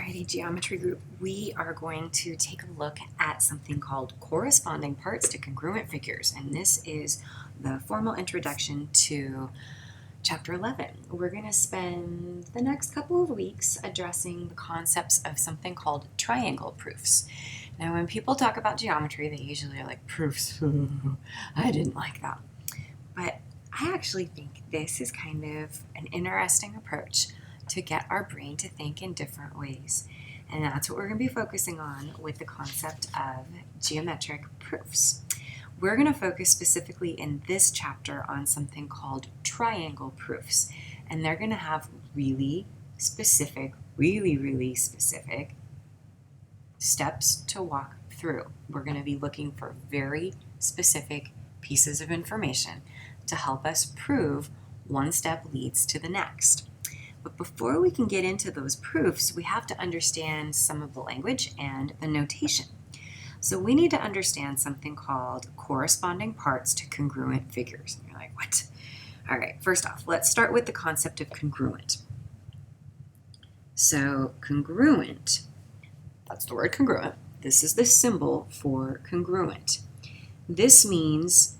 Alrighty, geometry group, we are going to take a look at something called corresponding parts to congruent figures, and this is the formal introduction to chapter 11. We're going to spend the next couple of weeks addressing the concepts of something called triangle proofs. Now, when people talk about geometry, they usually are like, proofs, I didn't like that. But I actually think this is kind of an interesting approach to get our brain to think in different ways. And that's what we're going to be focusing on with the concept of geometric proofs. We're going to focus specifically in this chapter on something called triangle proofs. And they're going to have really specific steps to walk through. We're going to be looking for very specific pieces of information to help us prove one step leads to the next. But before we can get into those proofs, we have to understand some of the language and the notation. So we need to understand something called corresponding parts to congruent figures. And you're like, what? All right, first off, let's start with the concept of congruent. So congruent, that's the word congruent. This is the symbol for congruent. This means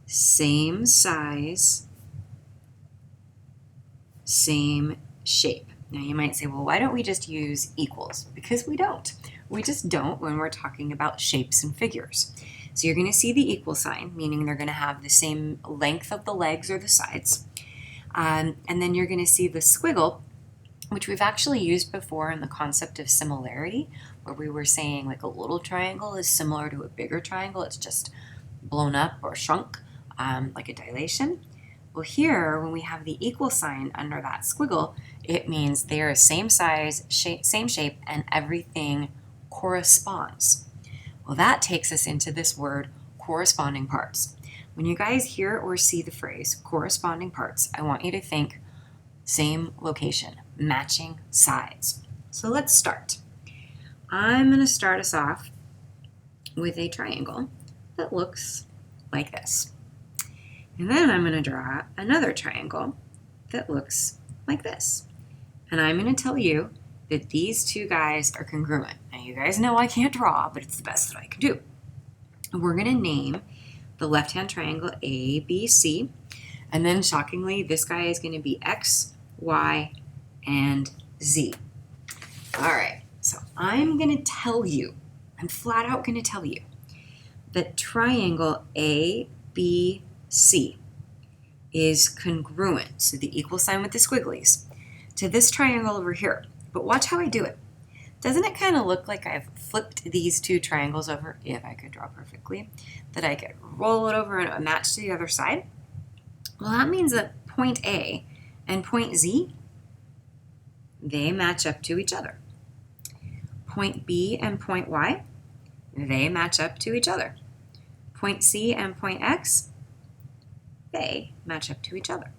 same size, same shape. Now you might say, well, why don't we just use equals? Because we don't. We just don't when we're talking about shapes and figures. So you're going to see the equal sign, meaning they're going to have the same length of the legs or the sides. And then you're going to see the squiggle, which we've actually used before in the concept of similarity, where we were saying like a little triangle is similar to a bigger triangle. It's just blown up or shrunk, like a dilation. Well, here, when we have the equal sign under that squiggle, it means they are same size, same shape, and everything corresponds. Well, that takes us into this word, corresponding parts. When you guys hear or see the phrase corresponding parts, I want you to think same location, matching sides. So let's start. I'm going to start us off with a triangle that looks like this. And then I'm going to draw another triangle that looks like this. And I'm going to tell you that these two guys are congruent. Now you guys know I can't draw, but it's the best that I can do. And we're going to name the left-hand triangle A, B, C. And then shockingly, this guy is going to be X, Y, and Z. All right, so I'm going to tell you, I'm flat out going to tell you that triangle A, B, C is congruent, so the equal sign with the squigglies, to this triangle over here. But watch how I do it. Doesn't it kind of look like I've flipped these two triangles over, if I could draw perfectly, that I could roll it over and match to the other side? Well, that means that point A and point Z, they match up to each other. Point B and point Y, they match up to each other. Point C and point X, they match up to each other.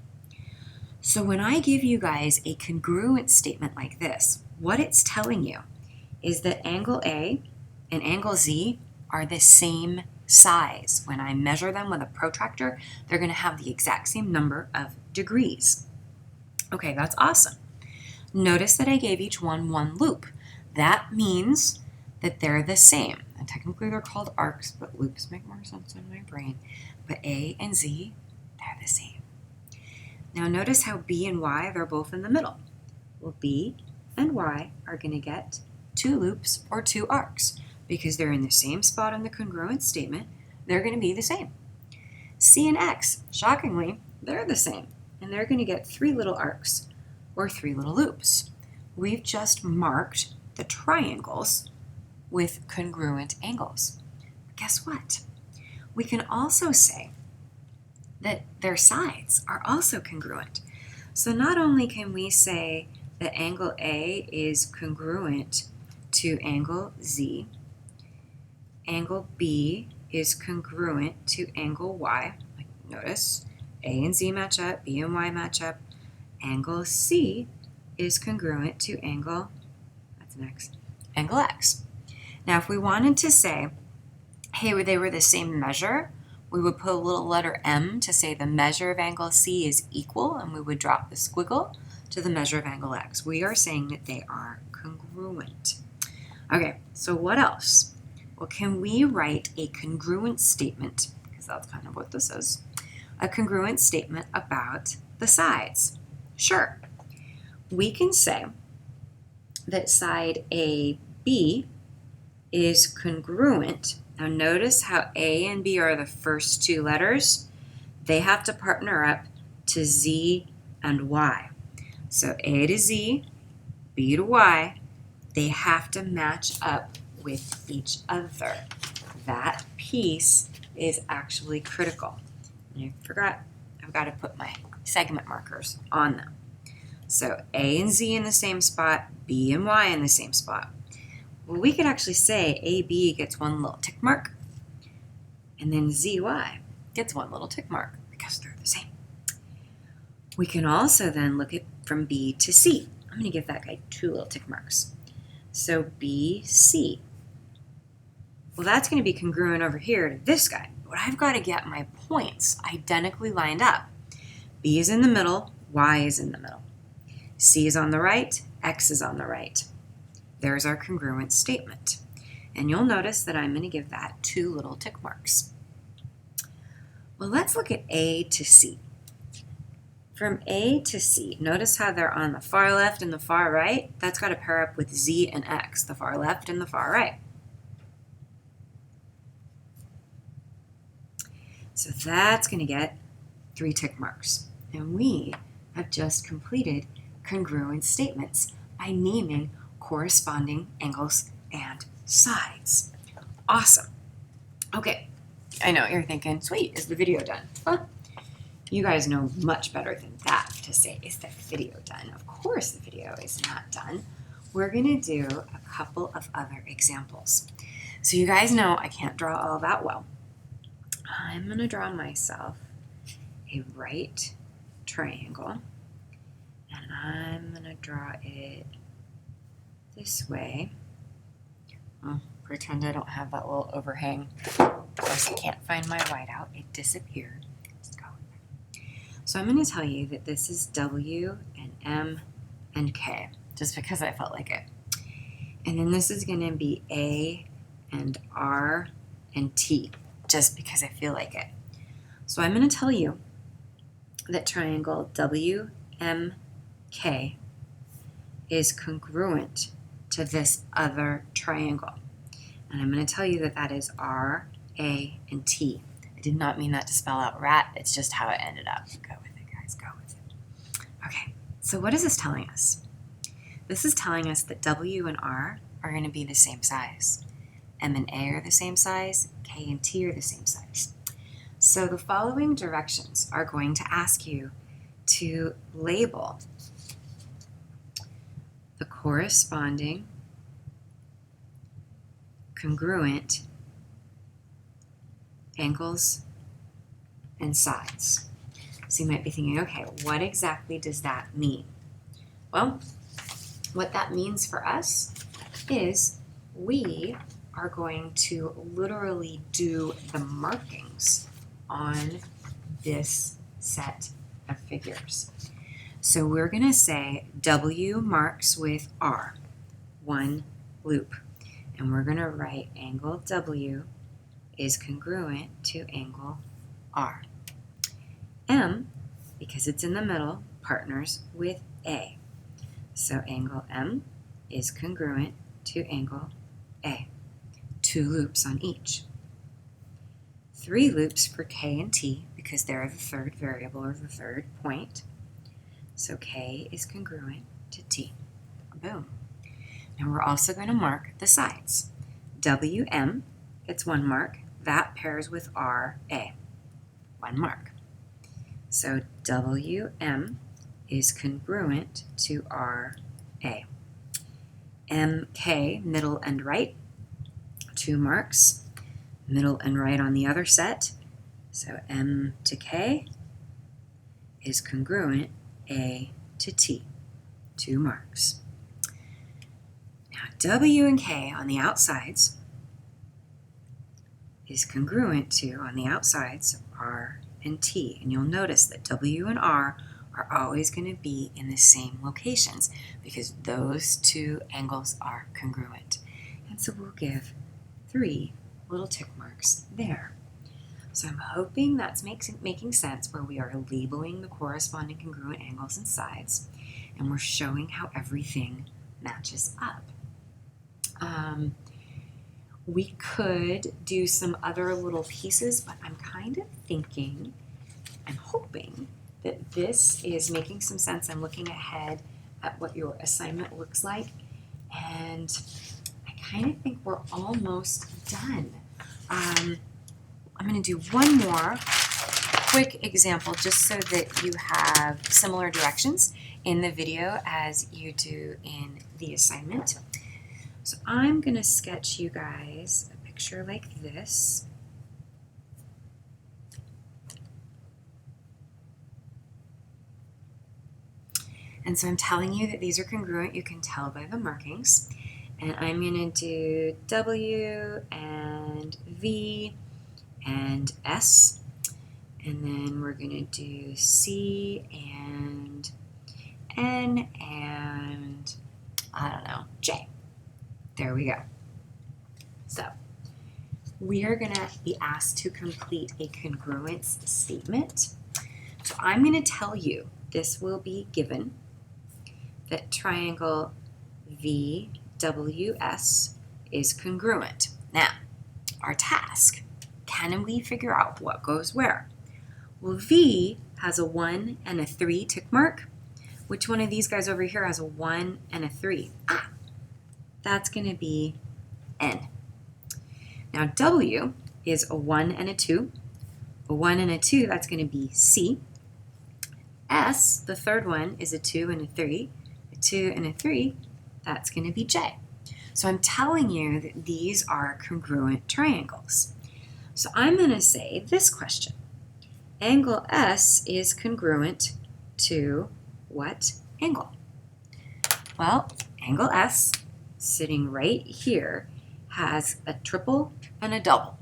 So when I give you guys a congruent statement like this, what it's telling you is that angle A and angle Z are the same size. When I measure them with a protractor, they're going to have the exact same number of degrees. Okay, that's awesome. Notice that I gave each one loop. That means that they're the same. And technically they're called arcs, but loops make more sense in my brain. But A and Z, they're the same. Now notice how B and Y, they're both in the middle. Well, B and Y are going to get two loops or two arcs because they're in the same spot in the congruent statement. They're going to be the same. C and X, shockingly, they're the same. And they're going to get three little arcs or three little loops. We've just marked the triangles with congruent angles. But guess what? We can also say that their sides are also congruent. So not only can we say that angle A is congruent to angle Z, angle B is congruent to angle Y. Like, notice A and Z match up, B and Y match up. Angle C is congruent to angle, what's next? Angle X. Now if we wanted to say, hey, they were the same measure, we would put a little letter M to say the measure of angle C is equal, and we would drop the squiggle to the measure of angle X. We are saying that they are congruent. Okay, so what else? Well, can we write a congruent statement, because that's kind of what this is, a congruent statement about the sides? Sure. We can say that side AB is congruent. Now notice how A and B are the first two letters. They have to partner up to Z and Y. So A to Z, B to Y, they have to match up with each other. That piece is actually critical. And I forgot, I've got to put my segment markers on them. So A and Z in the same spot, B and Y in the same spot. Well, we could actually say AB gets one little tick mark, and then ZY gets one little tick mark because they're the same. We can also then look at from B to C. I'm going to give that guy two little tick marks. So BC. Well, that's going to be congruent over here to this guy. But I've got to get my points identically lined up. B is in the middle, Y is in the middle. C is on the right, X is on the right. There's our congruent statement. And you'll notice that I'm going to give that two little tick marks. Well, let's look at A to C. From A to C, notice how they're on the far left and the far right? That's got to pair up with Z and X, the far left and the far right. So that's going to get 3 tick marks. And we have just completed congruent statements by naming corresponding angles and sides. Awesome. Okay, I know you're thinking, sweet, is the video done? Well, you guys know much better than that to say, is the video done? Of course the video is not done. We're going to do a couple of other examples. So you guys know I can't draw all that well. I'm going to draw myself a right triangle, and I'm going to draw it this way. I'll pretend I don't have that little overhang. Of course, I can't find my whiteout. It disappeared. Let's go. So I'm going to tell you that this is W and M and K, just because I felt like it. And then this is going to be A and R and T, just because I feel like it. So I'm going to tell you that triangle WMK is congruent to this other triangle. And I'm going to tell you that that is R, A, and T. I did not mean that to spell out rat. It's just how it ended up. Go with it, guys. Go with it. Okay, so what is this telling us? This is telling us that W and R are going to be the same size. M and A are the same size. K and T are the same size. So the following directions are going to ask you to label the corresponding congruent angles and sides. So you might be thinking, okay, what exactly does that mean? Well, what that means for us is we are going to literally do the markings on this set of figures. So we're going to say W marks with R, one loop. And we're going to write angle W is congruent to angle R. M, because it's in the middle, partners with A. So angle M is congruent to angle A. 2 loops on each. 3 loops for K and T because they're the third variable or the third point. So K is congruent to T. Boom. Now we're also going to mark the sides. WM gets 1 mark. That pairs with RA. 1 mark. So WM is congruent to RA. MK, middle and right, 2 marks. Middle and right on the other set. So M to K is congruent A to T. 2 marks. Now W and K on the outsides is congruent to, on the outsides, R and T. And you'll notice that W and R are always going to be in the same locations because those two angles are congruent. And so we'll give 3 little tick marks there. So I'm hoping that's making sense, where we are labeling the corresponding congruent angles and sides, and we're showing how everything matches up. We could do some other little pieces, but I'm kind of thinking, I'm hoping that this is making some sense. I'm looking ahead at what your assignment looks like, and I kind of think we're almost done. I'm going to do one more quick example just so that you have similar directions in the video as you do in the assignment. So I'm going to sketch you guys a picture like this. And so I'm telling you that these are congruent. You can tell by the markings. And I'm going to do W and V and S. And then we're going to do C and N and, I don't know, J. There we go. So we are going to be asked to complete a congruence statement. So I'm going to tell you, this will be given, that triangle VWS is congruent. Now, our task, can we figure out what goes where? Well, V has a 1 and a 3 tick mark. Which one of these guys over here has a 1 and a 3? That's going to be N. Now, W is a 1 and a 2. A 1 and a 2, that's going to be C. S, the third one, is a 2 and a 3. A 2 and a 3, that's going to be J. So I'm telling you that these are congruent triangles. So I'm going to say this question. Angle S is congruent to what angle? Well, angle S, sitting right here, has a triple and a double.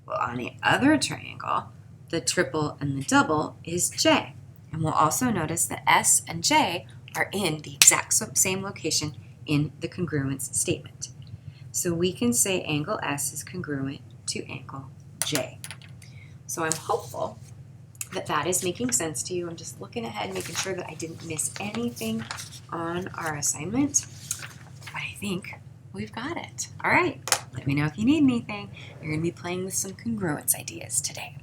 Well, on the other triangle, the triple and the double is J. And we'll also notice that S and J are in the exact same location in the congruence statement. So we can say angle S is congruent to angle J. So I'm hopeful that that is making sense to you. I'm just looking ahead, making sure that I didn't miss anything on our assignment. But I think we've got it. All right, let me know if you need anything. You're going to be playing with some congruence ideas today.